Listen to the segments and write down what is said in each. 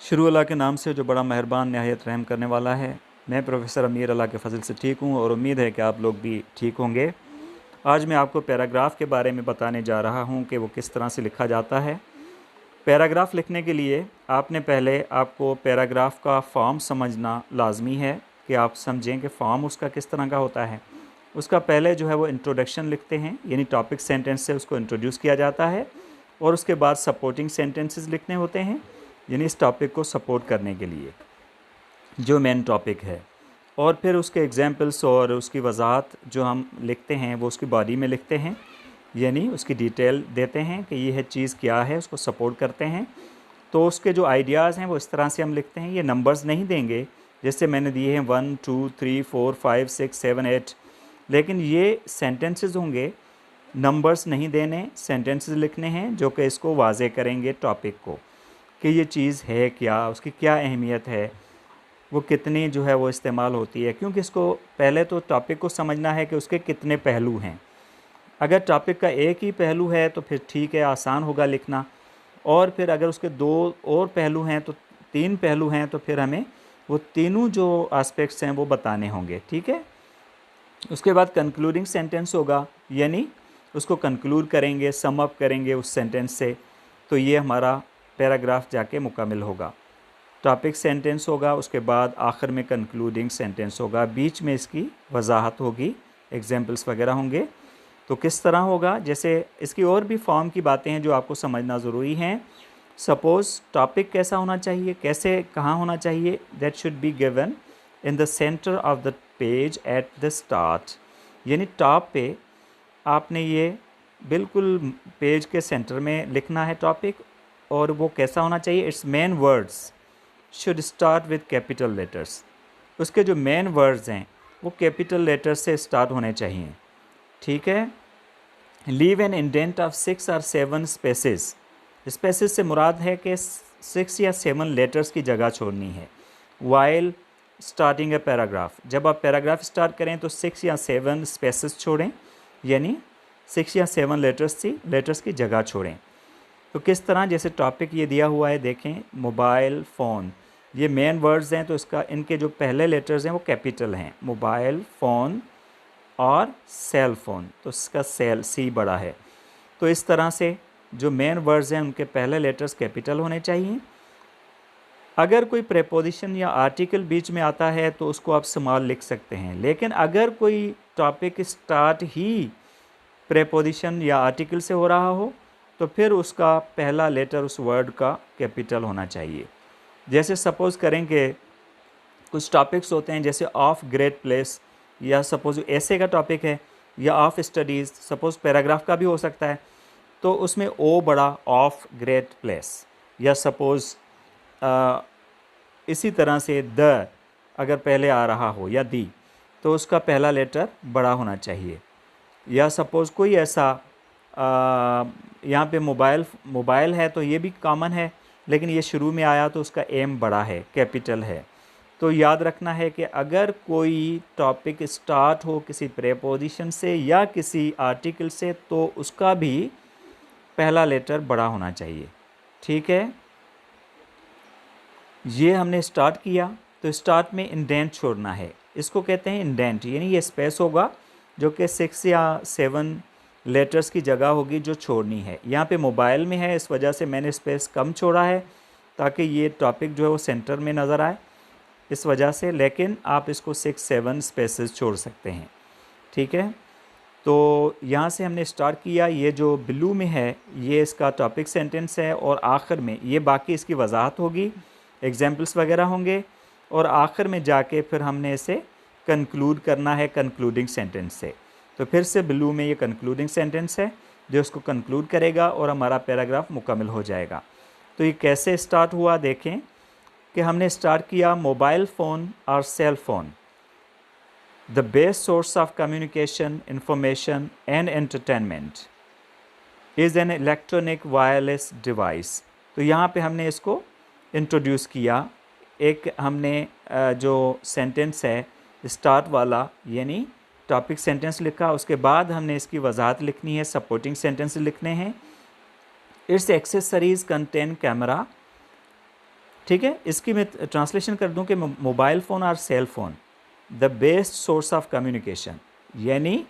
शुरू अल्लाह के नाम से जो बड़ा मेहरबान नहायत रहम करने वाला है। मैं प्रोफेसर अमीर अल्लाह के फ़ज़ल से ठीक हूँ और उम्मीद है कि आप लोग भी ठीक होंगे। आज मैं आपको पैराग्राफ के बारे में बताने जा रहा हूँ कि वो किस तरह से लिखा जाता है। पैराग्राफ लिखने के लिए आपको पैराग्राफ का फॉर्म समझना लाजमी है कि आप समझें कि फॉर्म उसका किस तरह का होता है। उसका पहले जो है वो इंट्रोडक्शन लिखते हैं, यानी टॉपिक सेंटेंस से उसको इंट्रोड्यूस किया जाता है और उसके बाद सपोर्टिंग सेंटेंसेस लिखने होते हैं, यानी इस टॉपिक को सपोर्ट करने के लिए जो मेन टॉपिक है। और फिर उसके एग्जांपल्स और उसकी वजाहत जो हम लिखते हैं वो उसकी बॉडी में लिखते हैं, यानी उसकी डिटेल देते हैं कि यह चीज़ क्या है, उसको सपोर्ट करते हैं। तो उसके जो आइडियाज़ हैं वो इस तरह से हम लिखते हैं। ये नंबर्स नहीं देंगे जैसे मैंने दिए हैं 1 2 3 4 5 6 7 8, लेकिन ये सेंटेंसेस होंगे, नंबर्स नहीं देने, सेंटेंसेस लिखने हैं जो कि इसको वाज़े करेंगे टॉपिक को कि ये चीज़ है क्या, उसकी क्या अहमियत है, वो कितनी जो है वो इस्तेमाल होती है। क्योंकि इसको पहले तो टॉपिक को समझना है कि उसके कितने पहलू हैं। अगर टॉपिक का एक ही पहलू है तो फिर ठीक है, आसान होगा लिखना। और फिर अगर उसके 2 और पहलू हैं तो 3 पहलू हैं तो फिर हमें वो तीनों जो एस्पेक्ट्स हैं वो बताने होंगे, ठीक है। उसके बाद कंक्लूडिंग सेंटेंस होगा, यानी उसको कंक्लूड करेंगे, सम अप करेंगे उस सेंटेंस से, तो ये हमारा पैराग्राफ जाके मुकम्मल होगा। टॉपिक सेंटेंस होगा, उसके बाद आखिर में कंक्लूडिंग सेंटेंस होगा, बीच में इसकी वजाहत होगी, एग्जांपल्स वगैरह होंगे। तो किस तरह होगा, जैसे इसकी और भी फॉर्म की बातें हैं जो आपको समझना ज़रूरी हैं। सपोज़ टॉपिक कैसा होना चाहिए, कैसे कहाँ होना चाहिए, that should be given in the centre of the page at the start, यानी टॉप पे आपने ये बिल्कुल पेज के सेंटर में लिखना है टॉपिक। और वो कैसा होना चाहिए, it's main words should start with capital letters. उसके जो मेन वर्ड्स हैं वो कैपिटल लेटर्स से स्टार्ट होने चाहिए, ठीक है। लीव एन इंडेंट ऑफ 6 और 7 स्पेसेस। स्पेसेस से मुराद है कि 6 या 7 लेटर्स की जगह छोड़नी है वाइल स्टार्टिंग ए पैराग्राफ। जब आप पैराग्राफ स्टार्ट करें तो 6 या 7 स्पेसेस छोड़ें, यानी 6 या 7 लेटर्स की जगह छोड़ें। तो किस तरह, जैसे टॉपिक ये दिया हुआ है, देखें मोबाइल फ़ोन, ये मेन वर्ड्स हैं तो इसका इनके जो पहले लेटर्स हैं वो कैपिटल हैं, मोबाइल फ़ोन और सेल फ़ोन, तो इसका सेल सी बड़ा है। तो इस तरह से जो मेन वर्ड्स हैं उनके पहले लेटर्स कैपिटल होने चाहिए। अगर कोई प्रेपोजिशन या आर्टिकल बीच में आता है तो उसको आप स्मॉल लिख सकते हैं, लेकिन अगर कोई टॉपिक स्टार्ट ही प्रेपोजिशन या आर्टिकल से हो रहा हो तो फिर उसका पहला लेटर उस वर्ड का कैपिटल होना चाहिए। जैसे सपोज़ करें कि कुछ टॉपिक्स होते हैं जैसे ऑफ ग्रेट प्लेस, या सपोज़ ऐसे का टॉपिक है, या ऑफ स्टडीज़, सपोज़ पैराग्राफ का भी हो सकता है, तो उसमें ओ बड़ा ऑफ ग्रेट प्लेस, या सपोज़ इसी तरह से द अगर पहले आ रहा हो या दी तो उसका पहला लेटर बड़ा होना चाहिए। या सपोज़ कोई ऐसा यहाँ पे मोबाइल है तो ये भी कॉमन है, लेकिन ये शुरू में आया तो उसका एम बड़ा है, कैपिटल है। तो याद रखना है कि अगर कोई टॉपिक स्टार्ट हो किसी प्रेपोजिशन से या किसी आर्टिकल से तो उसका भी पहला लेटर बड़ा होना चाहिए, ठीक है। ये हमने स्टार्ट किया तो स्टार्ट में इंडेंट छोड़ना है, इसको कहते हैं इंडेंट, यानी ये स्पेस होगा जो कि 6 या 7 लेटर्स की जगह होगी जो छोड़नी है। यहाँ पे मोबाइल में है, इस वजह से मैंने स्पेस कम छोड़ा है ताकि ये टॉपिक जो है वो सेंटर में नज़र आए, इस वजह से। लेकिन आप इसको 6-7 स्पेसेस छोड़ सकते हैं, ठीक है। तो यहाँ से हमने स्टार्ट किया, ये जो ब्लू में है ये इसका टॉपिक सेंटेंस है, और आखिर में ये बाकी इसकी वजाहत होगी, एग्जाम्पल्स वगैरह होंगे, और आखिर में जाके फिर हमने इसे कंक्लूड करना है कंक्लूडिंग सेंटेंस से। तो फिर से ब्लू में ये कंक्लूडिंग सेंटेंस है जो इसको कंक्लूड करेगा और हमारा पैराग्राफ मुकम्मल हो जाएगा। तो ये कैसे स्टार्ट हुआ, देखें कि हमने स्टार्ट किया मोबाइल फ़ोन और cell phone, the best source of communication information and entertainment is an electronic wireless device. तो यहाँ पे हमने इसको इंट्रोड्यूस किया। एक हमने जो सेंटेंस है स्टार्ट वाला, यानी टॉपिक सेंटेंस लिखा, उसके बाद हमने इसकी वजाहत लिखनी है, सपोर्टिंग सेंटेंस लिखने हैं। इट्स एक्सेसरीज़ कंटेन कैमरा, ठीक है, इसकी मैं ट्रांसलेशन कर दूं कि मोबाइल फ़ोन और cell phone the best source of communication, यानी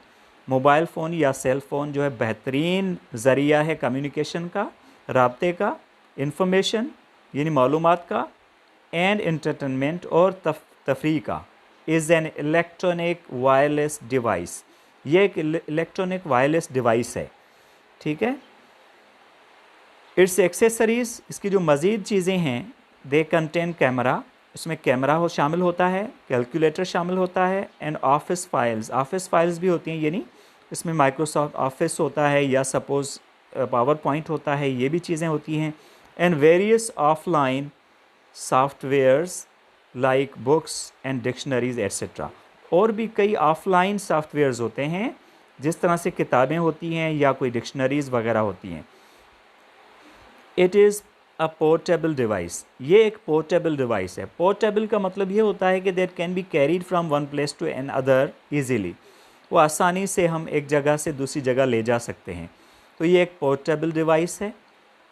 मोबाइल फ़ोन या सेल फ़ोन जो है बेहतरीन ज़रिया है कम्युनिकेशन का, राब्ते का, इंफॉर्मेशन यानी मालूमात का, एंड एंटरटेनमेंट और तफरीह का। Is an electronic wireless device, ये एक इलेक्ट्रॉनिक वायरलेस डिवाइस है। ठीक है, इट्स एक्सेसरीज़, इसकी जो मज़ीद चीज़ें हैं, दे कंटेन कैमरा, इसमें कैमरा शामिल होता है, कैलकुलेटर शामिल होता है, एंड ऑफिस फाइल्स भी होती हैं, यानी इसमें माइक्रोसॉफ्ट ऑफिस होता है या सपोज़ पावर पॉइंट होता है, ये भी चीज़ें होती हैं, and various offline softwares like books and dictionaries etcetera. और भी कई ऑफलाइन सॉफ्टवेयर्स होते हैं, जिस तरह से किताबें होती हैं या कोई डिक्शनरीज़ वगैरह होती हैं। It is a portable device, ये एक पोर्टेबल डिवाइस है। पोर्टेबल का मतलब ये होता है कि that can be carried from one place to another easily, वो आसानी से हम एक जगह से दूसरी जगह ले जा सकते हैं। तो ये एक पोर्टेबल डिवाइस है।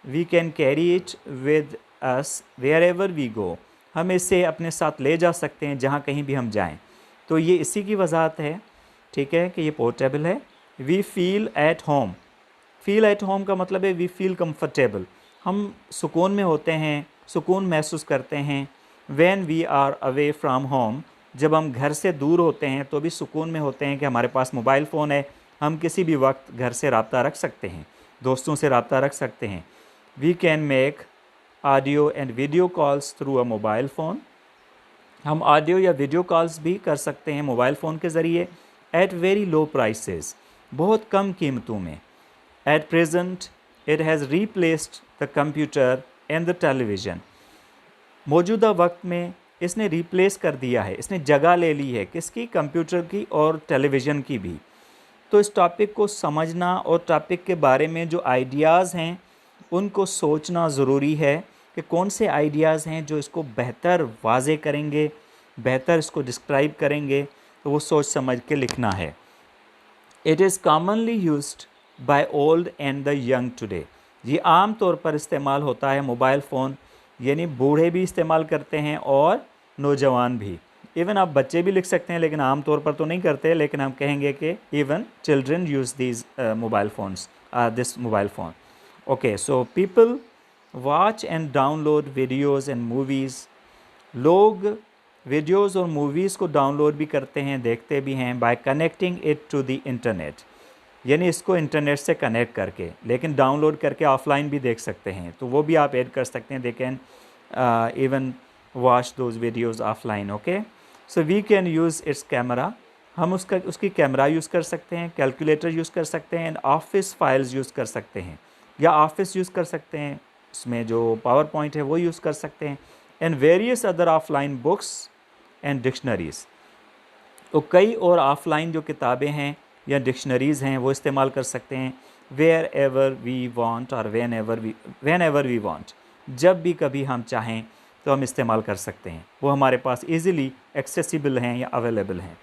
We can carry it with us wherever we go, हम इसे अपने साथ ले जा सकते हैं जहाँ कहीं भी हम जाएं। तो ये इसी की वजाहत है, ठीक है, कि ये पोर्टेबल है। We feel at home, feel at home का मतलब है वी फील कंफर्टेबल, हम सुकून में होते हैं, सुकून महसूस करते हैं। When we are away from home, जब हम घर से दूर होते हैं तो भी सुकून में होते हैं कि हमारे पास मोबाइल फ़ोन है, हम किसी भी वक्त घर से रब्ता रख सकते हैं, दोस्तों से रब्ता रख सकते हैं। We can make audio and video calls through a mobile phone, हम ऑडियो या वीडियो कॉल्स भी कर सकते हैं मोबाइल फ़ोन के ज़रिए। एट वेरी लो प्राइसेस, बहुत कम कीमतों में। At present it has replaced the computer and the television, मौजूदा वक्त में इसने रिप्लेस कर दिया है, इसने जगह ले ली है, किसकी? कंप्यूटर की और टेलीविज़न की भी। तो इस टॉपिक को समझना और टॉपिक के बारे में जो आइडियाज़ हैं उनको सोचना ज़रूरी है कि कौन से आइडियाज़ हैं जो इसको बेहतर वाज़े करेंगे, बेहतर इसको डिस्क्राइब करेंगे, तो वो सोच समझ के लिखना है। It is commonly used by old and the young today, ये आम तौर पर इस्तेमाल होता है मोबाइल फ़ोन, यानी बूढ़े भी इस्तेमाल करते हैं और नौजवान भी। इवन आप बच्चे भी लिख सकते हैं, लेकिन आम तौर पर तो नहीं करते, लेकिन हम कहेंगे कि even children use these mobile phones, this mobile phone. Okay, so people watch and download videos and movies, लोग वीडियोज़ और मूवीज़ को डाउनलोड भी करते हैं, देखते भी हैं, by connecting it to the internet, यानी इसको इंटरनेट से कनेक्ट करके, लेकिन डाउनलोड करके ऑफलाइन भी देख सकते हैं, तो वो भी आप ऐड कर सकते हैं। They can even watch those videos offline. Okay, so we can use its camera, हम उसकी कैमरा यूज़ कर सकते हैं, कैलकुलेटर यूज़ कर सकते हैं, एंड ऑफिस फाइल्स यूज़ कर सकते हैं, या ऑफिस यूज़ कर सकते हैं, उसमें जो पावर पॉइंट है वो यूज़ कर सकते हैं, and various other offline books and dictionaries, तो कई और ऑफलाइन जो किताबें हैं या डिक्शनरीज़ हैं वो इस्तेमाल कर सकते हैं। वेयर एवर वी वांट और व्हेन एवर वी वांट, जब भी कभी हम चाहें तो हम इस्तेमाल कर सकते हैं, वो हमारे पास इजीली एक्सेसिबल हैं या अवेलेबल हैं।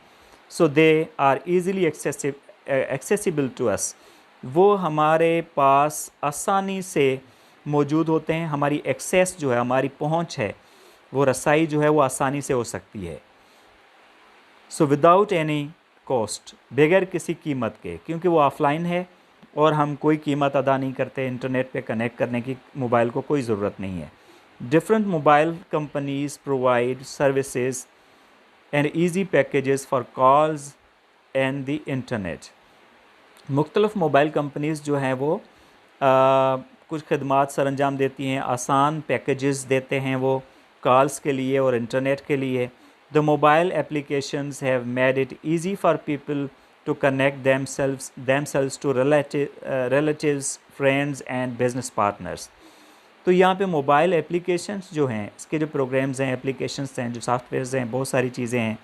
So they are easily accessible to us, वो हमारे पास आसानी से मौजूद होते हैं, हमारी एक्सेस जो है, हमारी पहुंच है, वो रसाई जो है वो आसानी से हो सकती है। सो विदाउट एनी कॉस्ट, बगैर किसी कीमत के, क्योंकि वो ऑफलाइन है और हम कोई कीमत अदा नहीं करते, इंटरनेट पे कनेक्ट करने की मोबाइल को कोई ज़रूरत नहीं है। Different mobile companies provide services and easy packages for calls and the internet, मुख्तलिफ़ मोबाइल कंपनीज़ जो हैं वो कुछ खदमात सर अंजाम देती हैं, आसान पैकेजेस देते हैं वो कॉल्स के लिए और इंटरनेट के लिए। The mobile applications have made it easy for people to connect themselves to relatives, friends and business partners. तो यहाँ पे मोबाइल एप्लीकेशंस जो हैं, इसके जो प्रोग्राम्स हैं, एप्लीकेशंस हैं, जो सॉफ्टवेयर्स हैं, बहुत सारी चीज़ें हैं,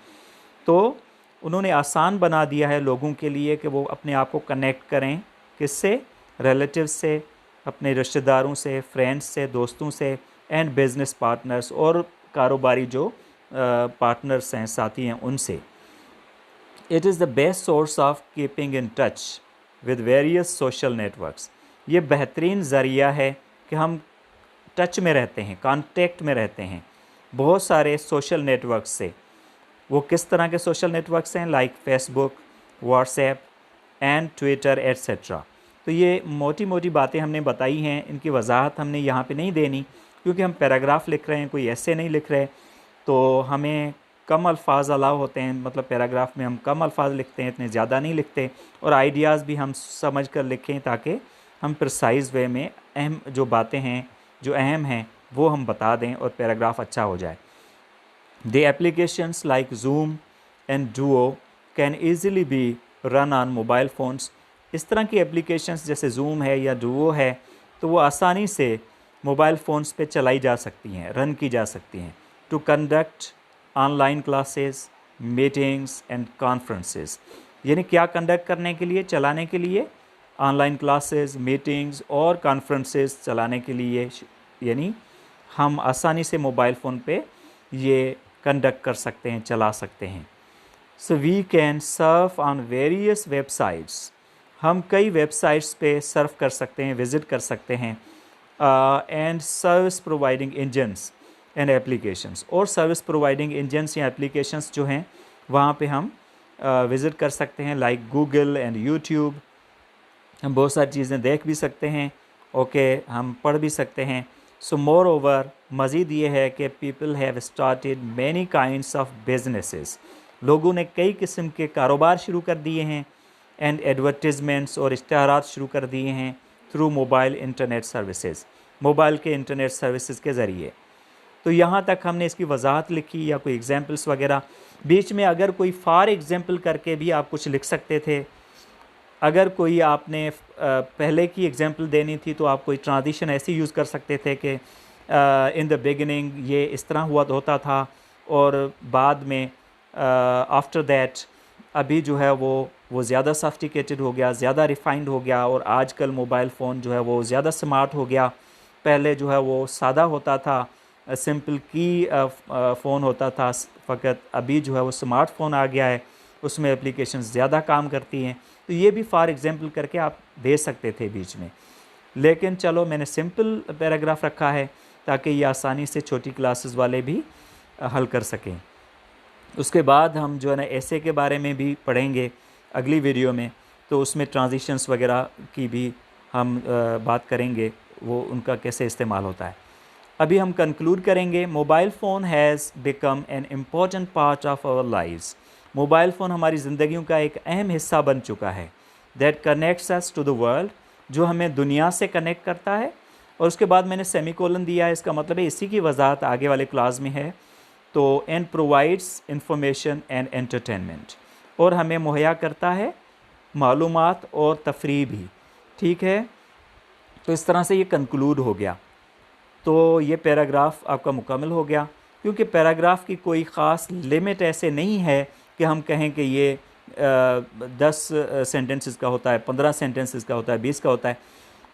तो उन्होंने आसान बना दिया है लोगों के लिए कि वो अपने आप को कनेक्ट करें, किससे? रिलेटिव्स से, अपने रिश्तेदारों से, फ्रेंड्स से, दोस्तों से, एंड बिजनेस पार्टनर्स, और कारोबारी जो पार्टनर्स हैं, साथी हैं, उनसे। It is the best source of keeping in touch with various social networks, ये बेहतरीन ज़रिया है कि हम टच में रहते हैं, कांटेक्ट में रहते हैं बहुत सारे सोशल नेटवर्क से। वो किस तरह के सोशल नेटवर्क्स हैं? Like Facebook, WhatsApp and Twitter etcetera. तो ये मोटी मोटी बातें हमने बताई हैं, इनकी वजाहत हमने यहाँ पे नहीं देनी क्योंकि हम पैराग्राफ लिख रहे हैं, कोई ऐसे नहीं लिख रहे, तो हमें कम अल्फाज अलाउ होते हैं। मतलब पैराग्राफ में हम कम अल्फाज लिखते हैं, इतने ज़्यादा नहीं लिखते, और आइडियाज़ भी हम समझ कर लिखें ताकि हम प्रिसाइज़ वे में अहम जो बातें हैं, जो अहम हैं, वो हम बता दें और पैराग्राफ अच्छा हो जाए। The applications like zoom and Duo can easily be run on mobile phones. इस तरह की एप्लीकेशंस जैसे जूम है या डुओ है, तो वो आसानी से मोबाइल फ़ोन्स पे चलाई जा सकती हैं, रन की जा सकती हैं। To conduct online classes, meetings and conferences, यानी क्या कंडक्ट करने के लिए, चलाने के लिए, ऑनलाइन क्लासेस, मीटिंग्स और कॉन्फ्रेंसेस चलाने के लिए, यानी हम आसानी से मोबाइल फ़ोन पे ये कंडक्ट कर सकते हैं, चला सकते हैं। So we can surf on various websites, हम कई वेबसाइट्स पे सर्फ कर सकते हैं, विज़िट कर सकते हैं। And service providing engines and applications, और सर्विस प्रोवाइडिंग इंजन्स या एप्लीकेशंस जो हैं वहाँ पे हम विज़िट कर सकते हैं, लाइक गूगल एंड यूट्यूब। हम बहुत सारी चीज़ें देख भी सकते हैं, ओके, हम पढ़ भी सकते हैं। सो मोर ओवर, मज़ीद ये है कि people have started many kinds of businesses, लोगों ने कई किस्म के कारोबार शुरू कर दिए हैं, एंड एडवर्टीज़मेंट्स, और इश्तहारात शुरू कर दिए हैं through mobile internet services, mobile के इंटरनेट सर्विसेज के ज़रिए। तो यहाँ तक हमने इसकी वजाहत लिखी या कोई एग्जांपल्स वगैरह। बीच में अगर कोई फॉर एग्जांपल करके भी आप कुछ लिख सकते थे, अगर कोई आपने पहले की एग्जांपल देनी थी तो आप कोई ट्रांजिशन ऐसी यूज़ कर सकते थे कि इन द बिगिनिंग ये इस तरह होता था, और बाद में आफ्टर दैट अभी जो है वो ज़्यादा सॉफ्टिकेटेड हो गया, ज़्यादा रिफाइंड हो गया, और आजकल मोबाइल फ़ोन जो है वो ज़्यादा स्मार्ट हो गया। पहले जो है वो सादा होता था, सिंपल की फ़ोन होता था फ़कत, अभी जो है वो स्मार्टफ़ोन आ गया है, उसमें एप्लीकेशंस ज़्यादा काम करती हैं। तो ये भी फॉर एग्जांपल करके आप दे सकते थे बीच में, लेकिन चलो मैंने सिंपल पैराग्राफ रखा है ताकि ये आसानी से छोटी क्लासेस वाले भी हल कर सकें। उसके बाद हम जो है ना ऐसे के बारे में भी पढ़ेंगे अगली वीडियो में, तो उसमें ट्रांजिशंस वगैरह की भी हम बात करेंगे, वो उनका कैसे इस्तेमाल होता है। अभी हम कंक्लूड करेंगे। Mobile phone has become an important part of our lives, mobile phone हमारी ज़िंदगियों का एक अहम हिस्सा बन चुका है। That connects us to the world, जो हमें दुनिया से कनेक्ट करता है। और उसके बाद मैंने सेमीकोलन दिया है, इसका मतलब है इसी की वजाहत आगे वाले क्लास में है। तो and provides information and entertainment, और हमें मुहैया करता है मालूमात और तफरीह भी, ठीक है। तो इस तरह से ये कंक्लूड हो गया। तो ये पैराग्राफ आपका मुकम्मल हो गया, क्योंकि पैराग्राफ की कोई ख़ास लिमिट ऐसे नहीं है कि हम कहें कि ये 10 सेंटेंसेस का होता है, 15 सेंटेंसेस का होता है, 20 का होता है।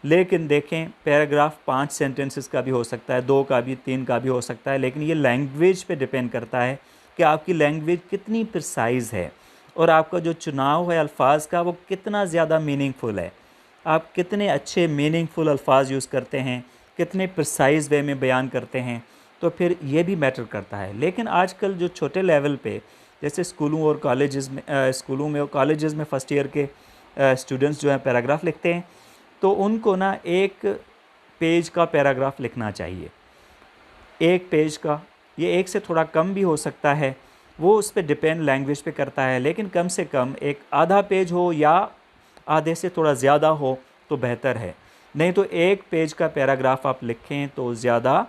लेकिन देखें, पैराग्राफ 5 सेंटेंसेस का भी हो सकता है, 2 का भी, 3 का भी हो सकता है, लेकिन ये लैंग्वेज पे डिपेंड करता है कि आपकी लैंग्वेज कितनी प्रिसाइज़ है, और आपका जो चुनाव है अल्फाज का वो कितना ज़्यादा मीनिंगफुल है। आप कितने अच्छे मीनिंगफुल अल्फाज यूज़ करते हैं, कितने प्रिसाइज़ वे में बयान करते हैं, तो फिर ये भी मैटर करता है। लेकिन आजकल जो छोटे लेवल पे, जैसे स्कूलों और कॉलेजेस में कॉलेजेस में फ़र्स्ट ईयर के स्टूडेंट्स जो हैं पैराग्राफ लिखते हैं, तो उनको ना एक पेज का पैराग्राफ लिखना चाहिए, एक पेज का, ये एक से थोड़ा कम भी हो सकता है, वो उस पर डिपेंड लैंग्वेज पे करता है, लेकिन कम से कम एक आधा पेज हो या आधे से थोड़ा ज़्यादा हो तो बेहतर है। नहीं तो एक पेज का पैराग्राफ आप लिखें तो ज़्यादा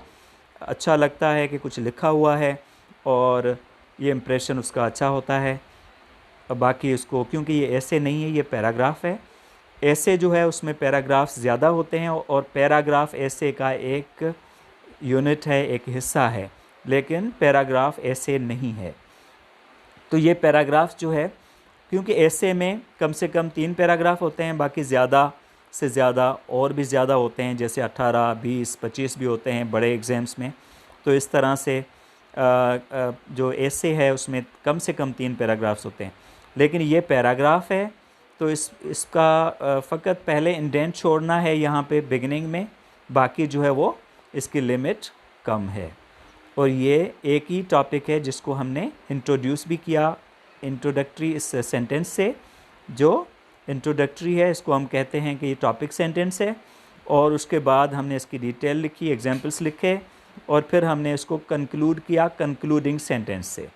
अच्छा लगता है कि कुछ लिखा हुआ है, और ये इम्प्रेशन उसका अच्छा होता है। बाकी उसको, क्योंकि ये ऐसे नहीं है, ये पैराग्राफ है। ऐसे जो है उसमें पैराग्राफ्स ज़्यादा होते हैं, और पैराग्राफ ऐसे का एक यूनिट है, एक हिस्सा है, लेकिन पैराग्राफ ऐसे नहीं है। तो ये पैराग्राफ जो है, क्योंकि ऐसे में कम से कम 3 पैराग्राफ होते हैं, बाकी ज़्यादा से ज़्यादा और भी ज़्यादा होते हैं, जैसे 18, 20, 25 भी होते हैं बड़े एग्ज़ाम्स में। तो इस तरह से जो ऐसे है उसमें कम से कम 3 पैराग्राफ्स होते हैं, लेकिन ये पैराग्राफ है तो इसका फ़कत पहले इंडेंट छोड़ना है यहाँ पे बिगिनिंग में, बाकी जो है वो इसकी लिमिट कम है। और ये एक ही टॉपिक है जिसको हमने इंट्रोड्यूस भी किया इंट्रोडक्टरी इस सेंटेंस से। जो इंट्रोडक्टरी है इसको हम कहते हैं कि ये टॉपिक सेंटेंस है, और उसके बाद हमने इसकी डिटेल लिखी, एग्जांपल्स लिखे, और फिर हमने इसको कंक्लूड किया कंक्लूडिंग सेंटेंस से।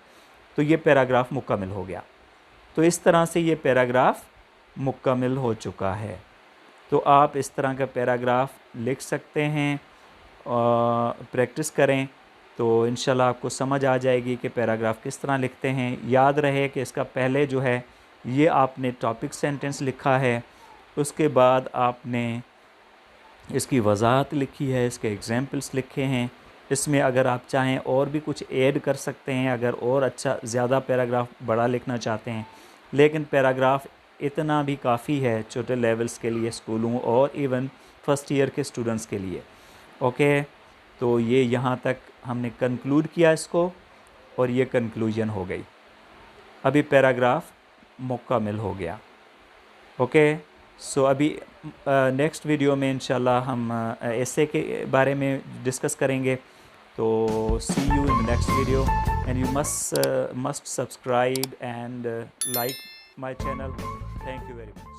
तो ये पैराग्राफ मुकम्मल हो गया। तो इस तरह से ये पैराग्राफ मुकम्मल हो चुका है। तो आप इस तरह का पैराग्राफ लिख सकते हैं, प्रैक्टिस करें तो इंशाल्लाह आपको समझ आ जाएगी कि पैराग्राफ किस तरह लिखते हैं। याद रहे कि इसका पहले जो है ये आपने टॉपिक सेंटेंस लिखा है, उसके बाद आपने इसकी वजाहत लिखी है, इसके एग्जांपल्स लिखे हैं। इसमें अगर आप चाहें और भी कुछ ऐड कर सकते हैं, अगर और अच्छा ज़्यादा पैराग्राफ बड़ा लिखना चाहते हैं, लेकिन पैराग्राफ इतना भी काफ़ी है छोटे लेवल्स के लिए, स्कूलों और इवन फर्स्ट ईयर के स्टूडेंट्स के लिए। ओके, तो ये यहाँ तक हमने कंक्लूड किया इसको, और ये कंक्लूजन हो गई। अभी पैराग्राफ मुकम्मल हो गया। ओके, सो अभी नेक्स्ट वीडियो में इंशाल्लाह हम ऐसे के बारे में डिस्कस करेंगे। तो see you in the next video, and you must subscribe and like my channel. Thank you very much.